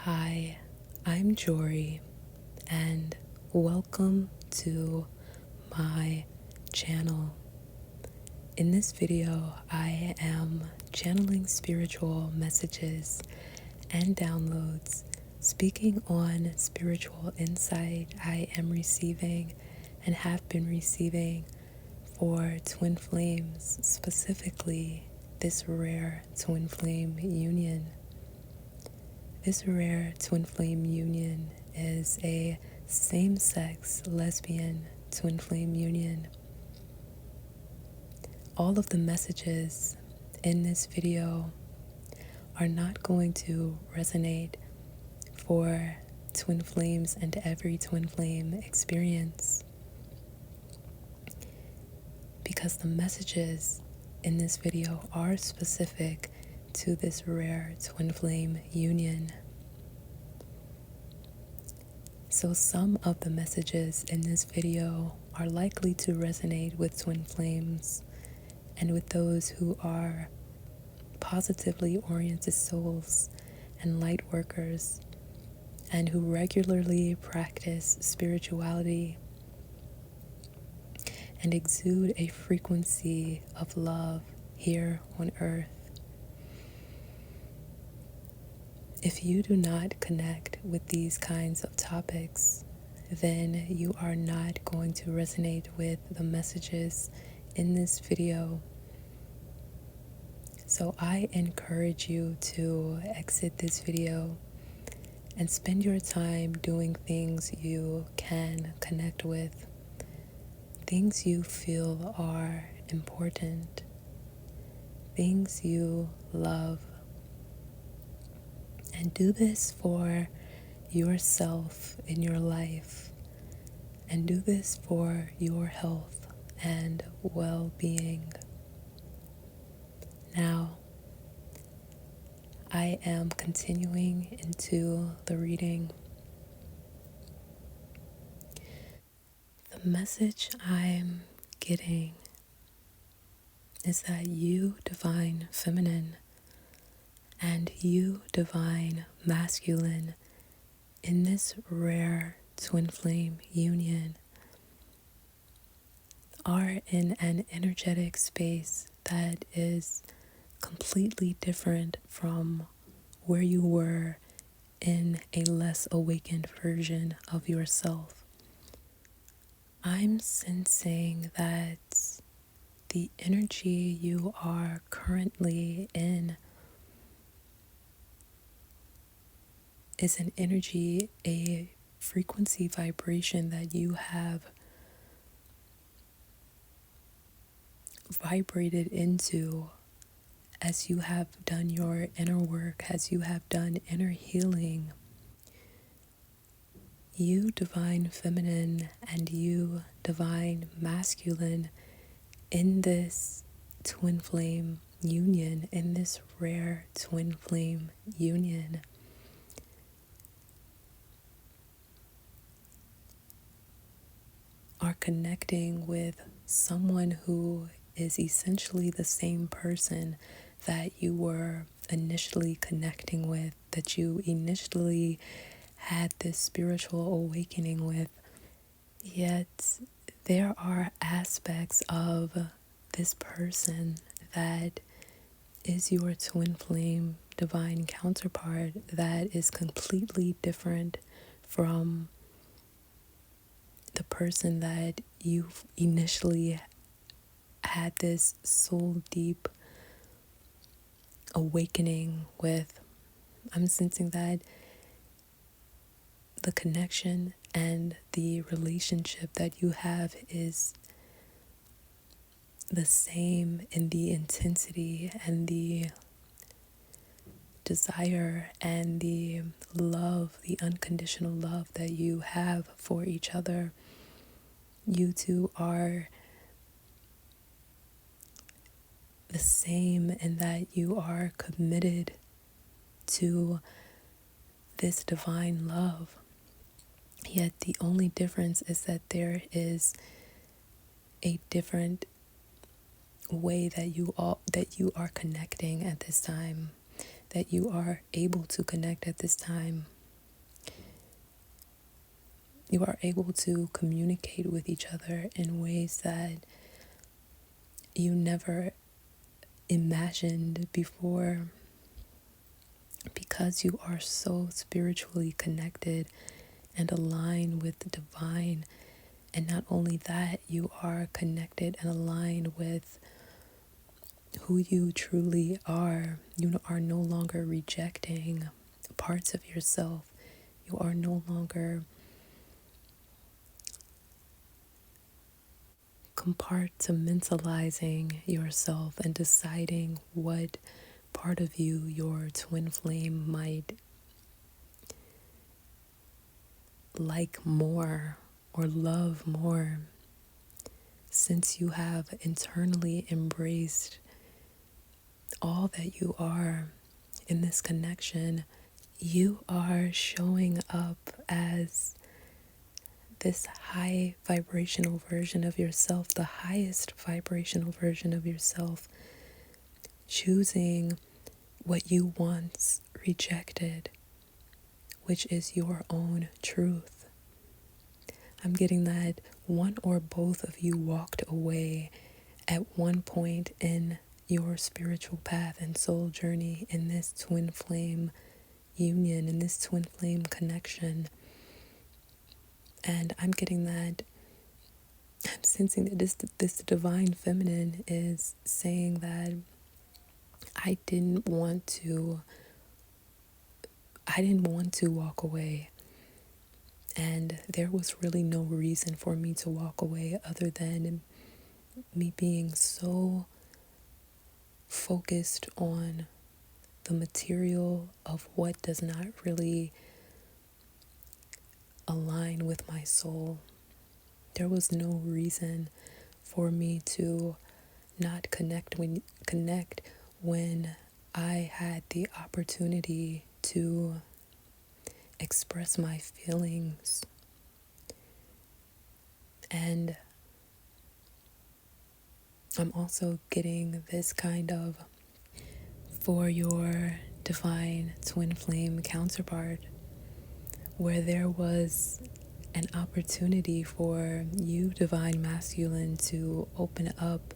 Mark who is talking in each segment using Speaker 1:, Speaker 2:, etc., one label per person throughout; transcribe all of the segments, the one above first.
Speaker 1: Hi, I'm Jory, and welcome to my channel. In this video, I am channeling spiritual messages and downloads, speaking on spiritual insight I am receiving and have been receiving for twin flames, specifically this rare twin flame union. This rare twin flame union is a same sex lesbian twin flame union. All of the messages in this video are not going to resonate for twin flames and every twin flame experience, because the messages in this video are specific to this rare twin flame union. So some of the messages in this video are likely to resonate with twin flames and with those who are positively oriented souls and light workers and who regularly practice spirituality and exude a frequency of love here on earth. If you do not connect with these kinds of topics, then you are not going to resonate with the messages in this video. So I encourage you to exit this video and spend your time doing things you can connect with, things you feel are important, things you love. And do this for yourself in your life, and do this for your health and well-being. Now, I am continuing into the reading. The message I'm getting is that you, divine feminine, and you, divine masculine, in this rare twin flame union, are in an energetic space that is completely different from where you were in a less awakened version of yourself. I'm sensing that the energy you are currently in is an energy, a frequency vibration that you have vibrated into as you have done your inner work, as you have done inner healing. You, divine feminine, and you, divine masculine, in this twin flame union, in this rare twin flame union, are connecting with someone who is essentially the same person that you were initially connecting with, that you initially had this spiritual awakening with. Yet there are aspects of this person that is your twin flame divine counterpart that is completely different from the person that you initially had this soul deep awakening with. I'm sensing that the connection and the relationship that you have is the same in the intensity and the desire and the love, the unconditional love that you have for each other. You two are the same in that you are committed to this divine love. Yet the only difference is that there is a different way that you are connecting at this time, that you are able to connect at this time. you are able to communicate with each other in ways that you never imagined before, because you are so spiritually connected and aligned with the divine. And not only that, you are connected and aligned with who you truly are. You are no longer rejecting parts of yourself. You are no longer compartmentalizing yourself and deciding what part of you your twin flame might like more or love more. Since you have internally embraced all that you are in this connection, you are showing up as this high vibrational version of yourself, the highest vibrational version of yourself, choosing what you once rejected, which is your own truth. I'm getting that one or both of you walked away at one point in your spiritual path and soul journey, in this twin flame union, in this twin flame connection. And I'm getting that, I'm sensing that this divine feminine is saying that I didn't want to walk away. And there was really no reason for me to walk away other than me being so focused on the material of what does not really align with my soul. There was no reason for me to not connect when I had the opportunity to express my feelings. And I'm also getting this kind of, for your divine twin flame counterpart, where there was an opportunity for you, divine masculine, to open up,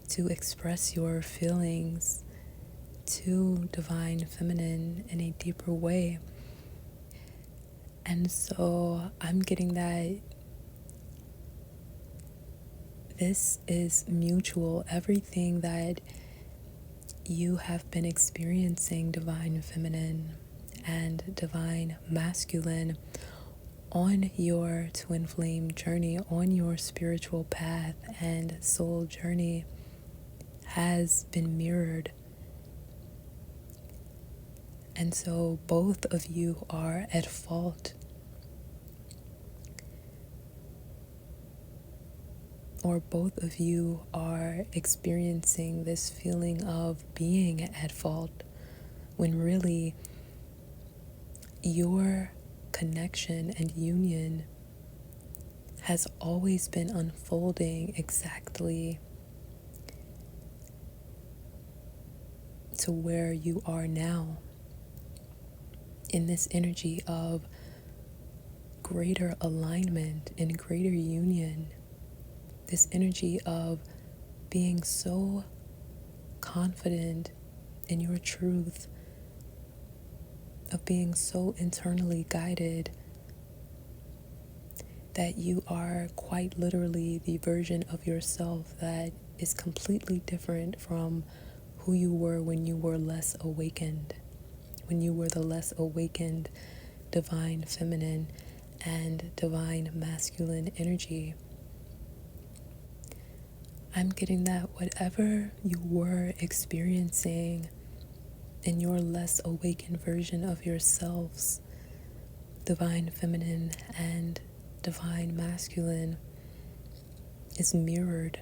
Speaker 1: to express your feelings to divine feminine in a deeper way. And so I'm getting that this is mutual. Everything that you have been experiencing, divine feminine and divine masculine, on your twin flame journey, on your spiritual path and soul journey, has been mirrored. And so both of you are at fault, or both of you are experiencing this feeling of being at fault, when really your connection and union has always been unfolding exactly to where you are now, in this energy of greater alignment and greater union, this energy of being so confident in your truth, of being so internally guided that you are quite literally the version of yourself that is completely different from who you were when you were less awakened, when you were the less awakened divine feminine and divine masculine energy. I'm getting that whatever you were experiencing in your less awakened version of yourselves, divine feminine and divine masculine, is mirrored.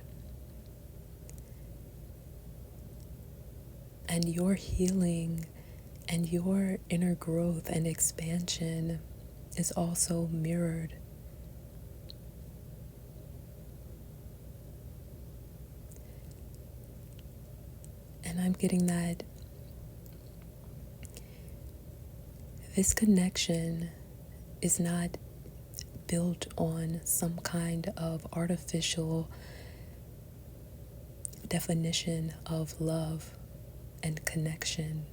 Speaker 1: And your healing and your inner growth and expansion is also mirrored. And I'm getting that this connection is not built on some kind of artificial definition of love and connection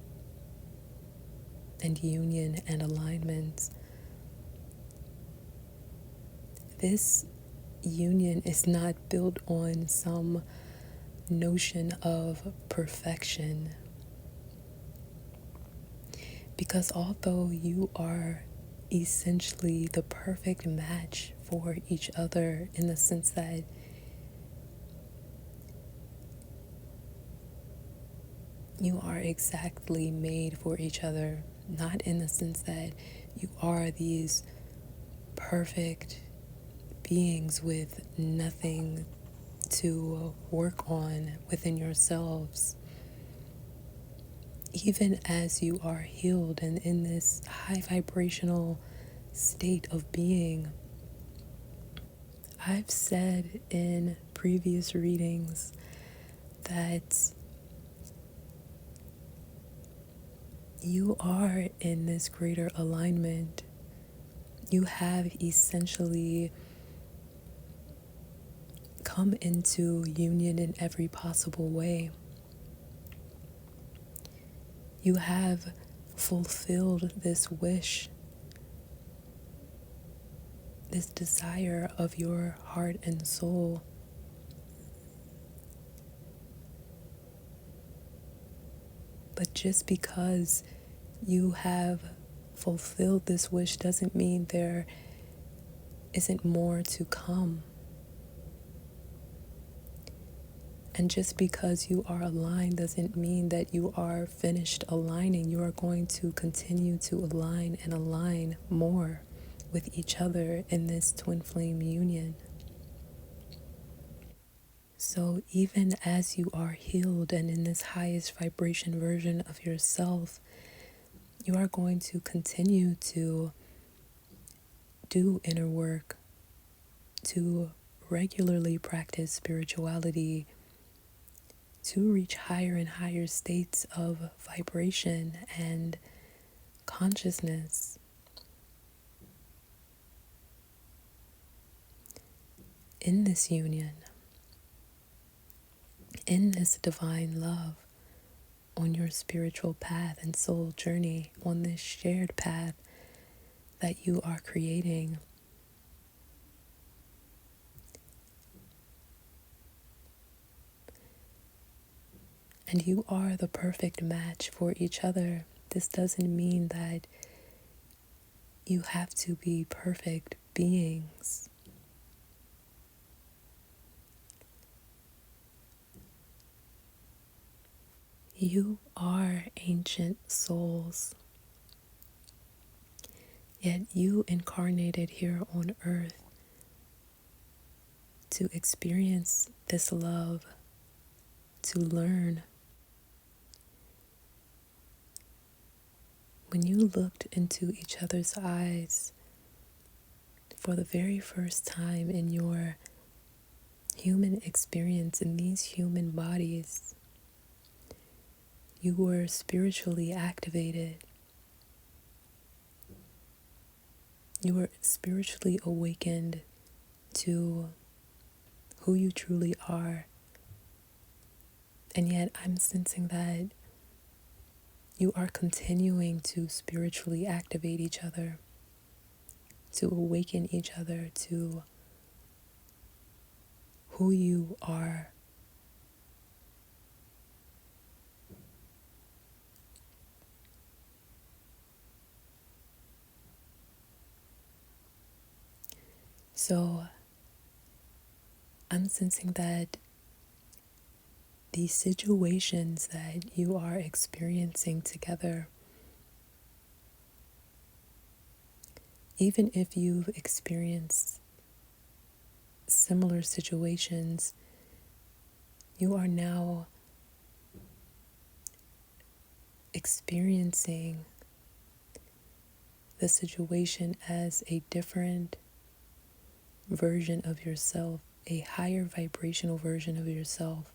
Speaker 1: and union and alignment. This union is not built on some notion of perfection. Because although you are essentially the perfect match for each other, in the sense that you are exactly made for each other, not in the sense that you are these perfect beings with nothing to work on within yourselves. Even as you are healed and in this high vibrational state of being, I've said in previous readings that you are in this greater alignment. You have essentially come into union in every possible way. You have fulfilled this wish, this desire of your heart and soul. But just because you have fulfilled this wish doesn't mean there isn't more to come. And just because you are aligned doesn't mean that you are finished aligning. You are going to continue to align and align more with each other in this twin flame union. So even as you are healed and in this highest vibration version of yourself, you are going to continue to do inner work, to regularly practice spirituality, to reach higher and higher states of vibration and consciousness. In this union, in this divine love, on your spiritual path and soul journey, on this shared path that you are creating. And you are the perfect match for each other. This doesn't mean that you have to be perfect beings. You are ancient souls. Yet you incarnated here on earth to experience this love, to learn. When you looked into each other's eyes for the very first time in your human experience in these human bodies, you were spiritually activated. You were spiritually awakened to who you truly are. And yet I'm sensing that you are continuing to spiritually activate each other, to awaken each other to who you are. So I'm sensing that these situations that you are experiencing together, even if you've experienced similar situations, you are now experiencing the situation as a different version of yourself, a higher vibrational version of yourself.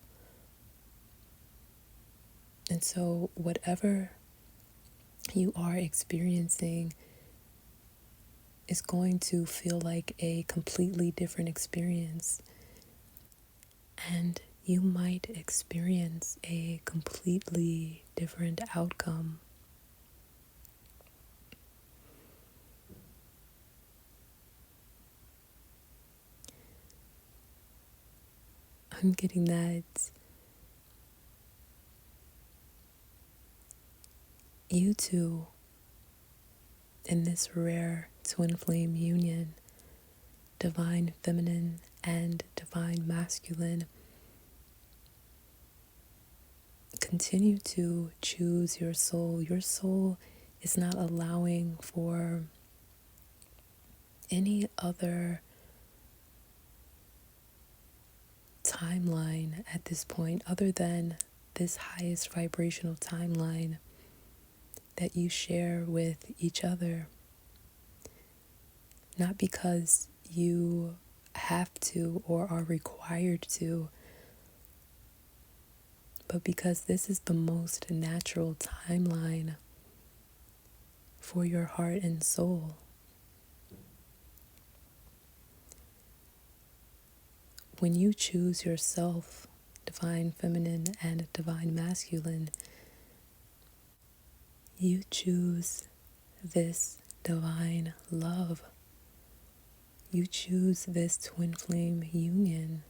Speaker 1: And so, whatever you are experiencing is going to feel like a completely different experience. And you might experience a completely different outcome. I'm getting that you two, in this rare twin flame union, divine feminine and divine masculine, continue to choose your soul. Your soul is not allowing for any other timeline at this point other than this highest vibrational timeline that you share with each other. Not because you have to or are required to, but because this is the most natural timeline for your heart and soul. When you choose yourself, divine feminine and divine masculine, you choose this divine love. You choose this twin flame union.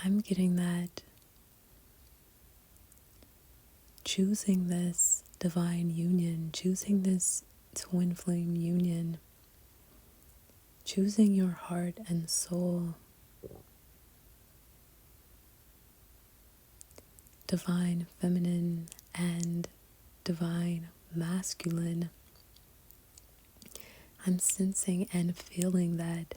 Speaker 1: I'm getting that choosing this divine union, choosing this twin flame union, choosing your heart and soul, divine feminine and divine masculine. I'm sensing and feeling that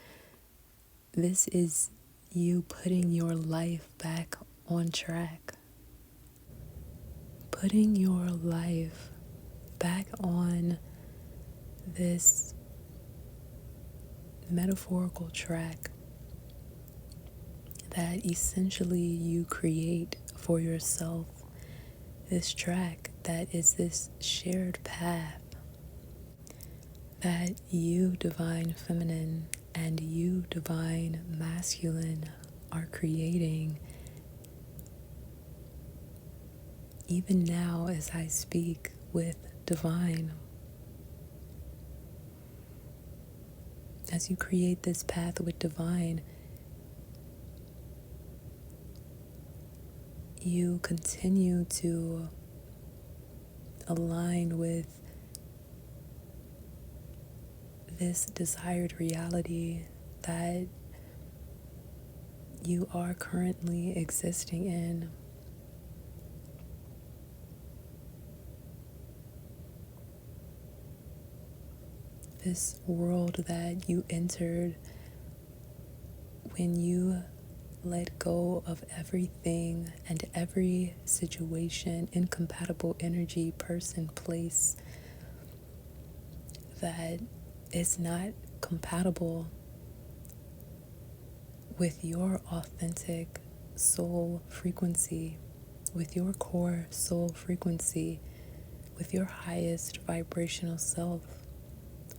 Speaker 1: this is you putting your life back on track, putting your life back on this metaphorical track that essentially you create for yourself. This track that is this shared path that you, divine feminine, and you, divine masculine, are creating even now as I speak with divine. As you create this path with divine, you continue to align with this desired reality that you are currently existing in. This world that you entered when you let go of everything and every situation, incompatible energy, person, place that is not compatible with your authentic soul frequency, with your core soul frequency, with your highest vibrational self,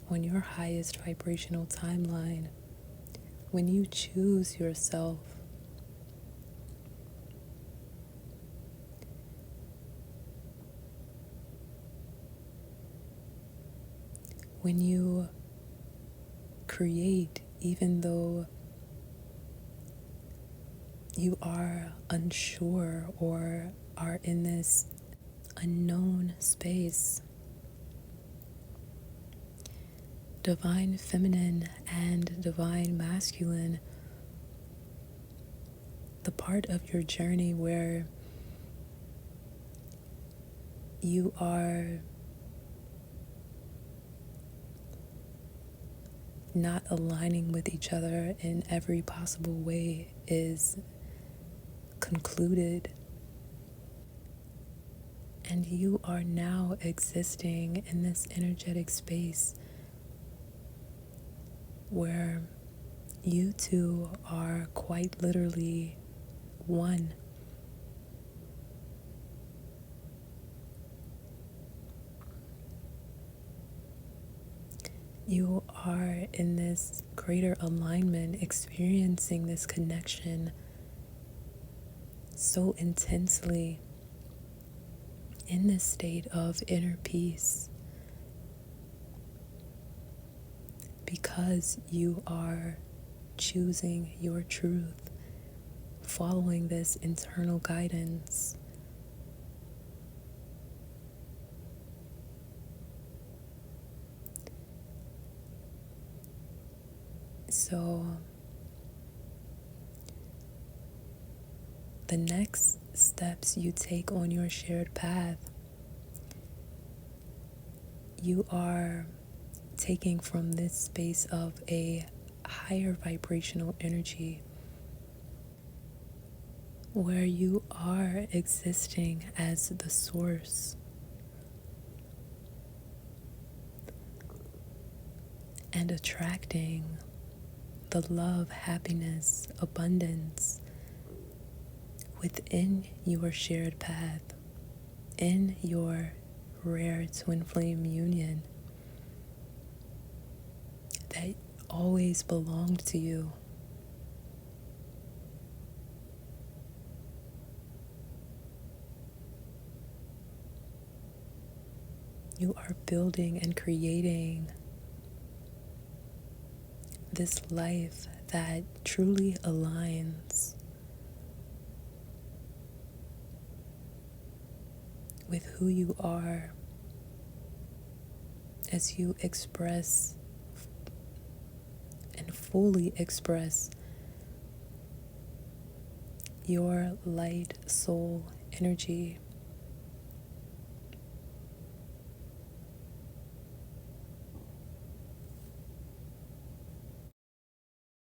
Speaker 1: on your highest vibrational timeline. When you choose yourself, when you create, even though you are unsure or are in this unknown space, divine feminine and divine masculine, the part of your journey where you are not aligning with each other in every possible way is concluded. And you are now existing in this energetic space where you two are quite literally one. You are in this greater alignment, experiencing this connection so intensely in this state of inner peace because you are choosing your truth, following this internal guidance. So, the next steps you take on your shared path, you are taking from this space of a higher vibrational energy where you are existing as the source and attracting the love, happiness, abundance within your shared path, in your rare twin flame union that always belonged to you. You are building and creating this life that truly aligns with who you are as you express and fully express your light soul energy.